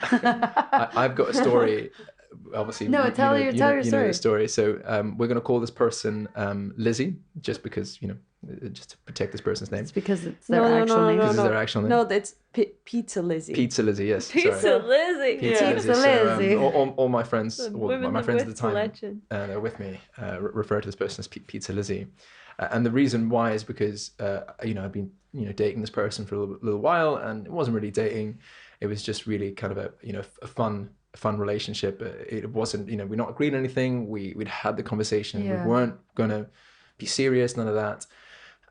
I've got a story. Obviously, No, tell your know story. the story. So we're going to call this person Lizzie, just because, just to protect this person's name. It's because it's their actual name. Because it's their actual name. No, that's Pizza Lizzie. Pizza Lizzie, yes. Pizza sorry. Lizzie. Pizza Yeah. Lizzie. Lizzie. So, all my friends, my friends at the time, legend. they're with me, refer to this person as Pizza Lizzie. And the reason why is because, I've been, dating this person for a little while, and it wasn't really dating. It was just really kind of a fun relationship. It wasn't, we're not agreeing on anything. We'd had the conversation. Yeah. We weren't going to be serious, none of that.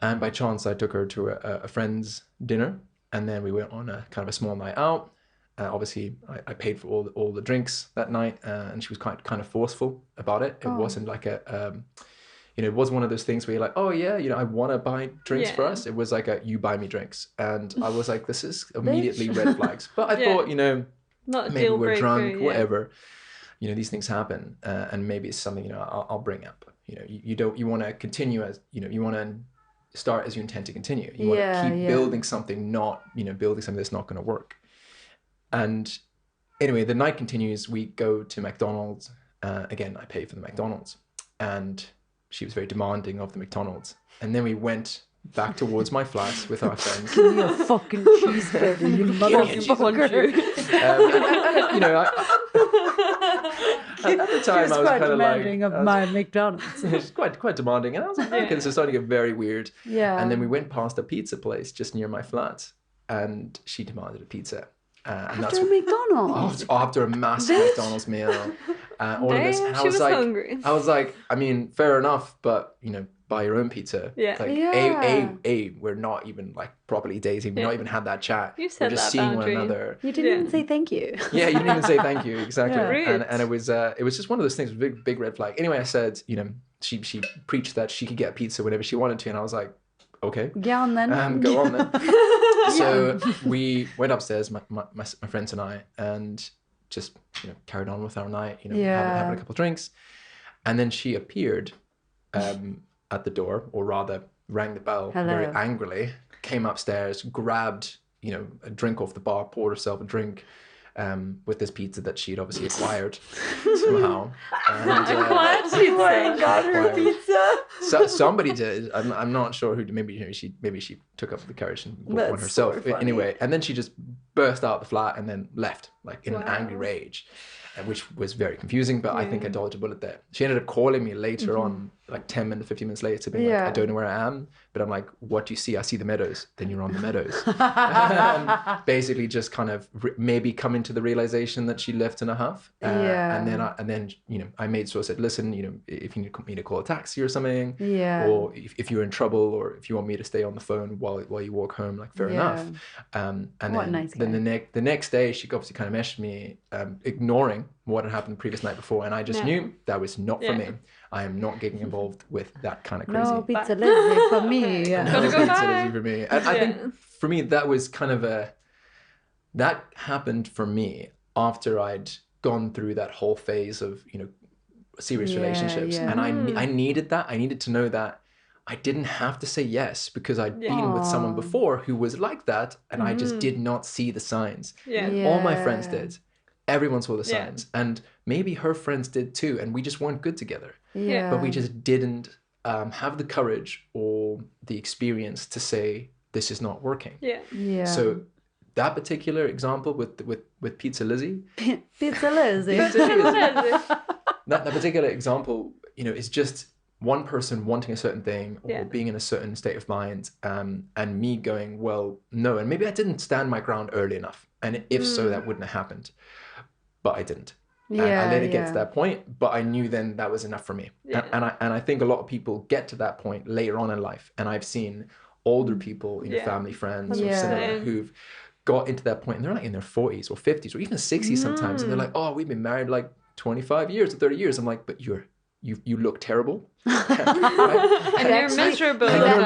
And by chance, I took her to a friend's dinner, and then we went on a kind of a small night out. Obviously, I paid for all the drinks that night, and she was kind of forceful about it. It wasn't like it wasn't one of those things where you're like, oh yeah, I want to buy drinks for us. It was like you buy me drinks, and I was like, this is immediately red flags. But I thought, not maybe we're drunk, whatever. These things happen, and maybe it's something I'll bring up. You want to continue as you want to start as you intend to continue. You want to keep building something, not building something that's not going to work. And anyway, the night continues. We go to McDonald's. Again, I pay for the McDonald's, and she was very demanding of the McDonald's. And then we went back towards my flat with our friends. Give me a fucking cheeseburger, you motherfucker. At the time, I was quite kind of demanding of my McDonald's. It's quite demanding, and I was like, okay, this is starting to get very weird. Yeah. And then we went past a pizza place just near my flat, and she demanded a pizza. And After McDonald's? After a massive McDonald's meal. All of this. And she was hungry. I was like, I mean, fair enough, but, buy your own pizza. Yeah. Like, we're not even like properly dating. We've not even had that chat. You said we're just that seeing boundary. one another. You didn't even say thank you. Yeah, you didn't even say thank you. Exactly. Yeah. And it was just one of those things, big red flag. Anyway, I said, she preached that she could get pizza whenever she wanted to, and I was like, okay. Go on then. Go on then. So we went upstairs, my friends and I, and just carried on with our night, having a couple of drinks. And then she appeared at the door, or rather rang the bell very angrily, came upstairs, grabbed a drink off the bar, poured herself a drink with this pizza that she'd obviously acquired somehow. And, She got her pizza. So somebody did. I'm not sure who. Maybe she took up the courage and bought one herself. So anyway, and then she just burst out the flat and then left, like in an angry rage, which was very confusing. But I think I dodged a bullet there. She ended up calling me later on, like 10 minutes, 15 minutes later, being like, I don't know where I am, but I'm like, what do you see? I see the meadows. Then you're on the meadows. Basically, just kind of maybe coming to the realization that she left in a huff. And then I made sure I said, listen, if you need me to call a taxi or something, or if you're in trouble, or if you want me to stay on the phone while you walk home, like fair enough. And then the next day, she obviously kind of messaged me, ignoring what had happened the previous night before, and I just knew that was not for me. I am not getting involved with that kind of crazy. No pizza Lizzie for me. No pizza Lizzie for me. And I think for me that was kind of that happened for me after I'd gone through that whole phase of serious relationships, and I needed that. I needed to know that I didn't have to say yes, because I'd been with someone before who was like that, and I just did not see the signs. All my friends did. Everyone saw the signs, and maybe her friends did too, and we just weren't good together. But we just didn't have the courage or the experience to say, this is not working. So that particular example with Pizza Lizzie, Pizza Lizzie. that particular example, is just one person wanting a certain thing, or being in a certain state of mind, and me going, well, no, and maybe I didn't stand my ground early enough, and if so, that wouldn't have happened. But I didn't. I let it get to that point, but I knew then that was enough for me. And I think a lot of people get to that point later on in life, and I've seen older people, family, friends, or cinema, who've got into that point, and they're like in their 40s or 50s or even 60s sometimes, and they're like, oh, we've been married like 25 years or 30 years. I'm like, but you look terrible. Right? And you're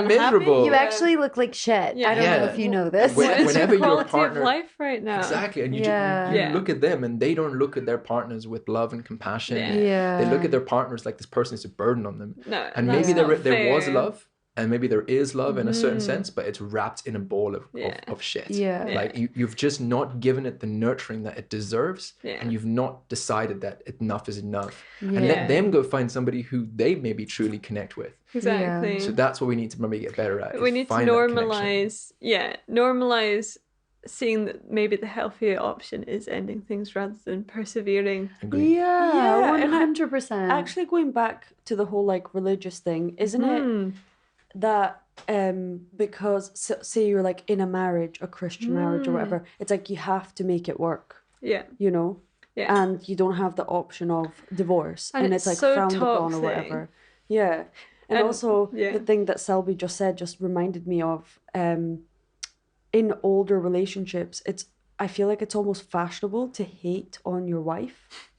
miserable. You actually look like shit. I don't know if you know this. Whenever your partner, of life right now. Exactly. And you look at them, and they don't look at their partners with love and compassion. They They look at their partners like this person is a burden on them. No, and maybe there was love, and maybe there is love in a certain sense, but it's wrapped in a ball of shit. Like you've just not given it the nurturing that it deserves, and you've not decided that enough is enough, and let them go find somebody who they maybe truly connect with. Exactly. So that's what we need to maybe get better at. We need to normalize seeing that maybe the healthier option is ending things rather than persevering. Agreed. Yeah, 100%. Actually, going back to the whole like religious thing, isn't it that because say you're like in a marriage, a Christian marriage or whatever, it's like you have to make it work. Yeah. You know? Yeah. And you don't have the option of divorce. And it's like so frowned upon or toxic. whatever. Yeah. And also the thing that Selby just said just reminded me of in older relationships, I feel like it's almost fashionable to hate on your wife.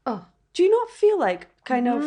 Oh. Do you not feel like kind of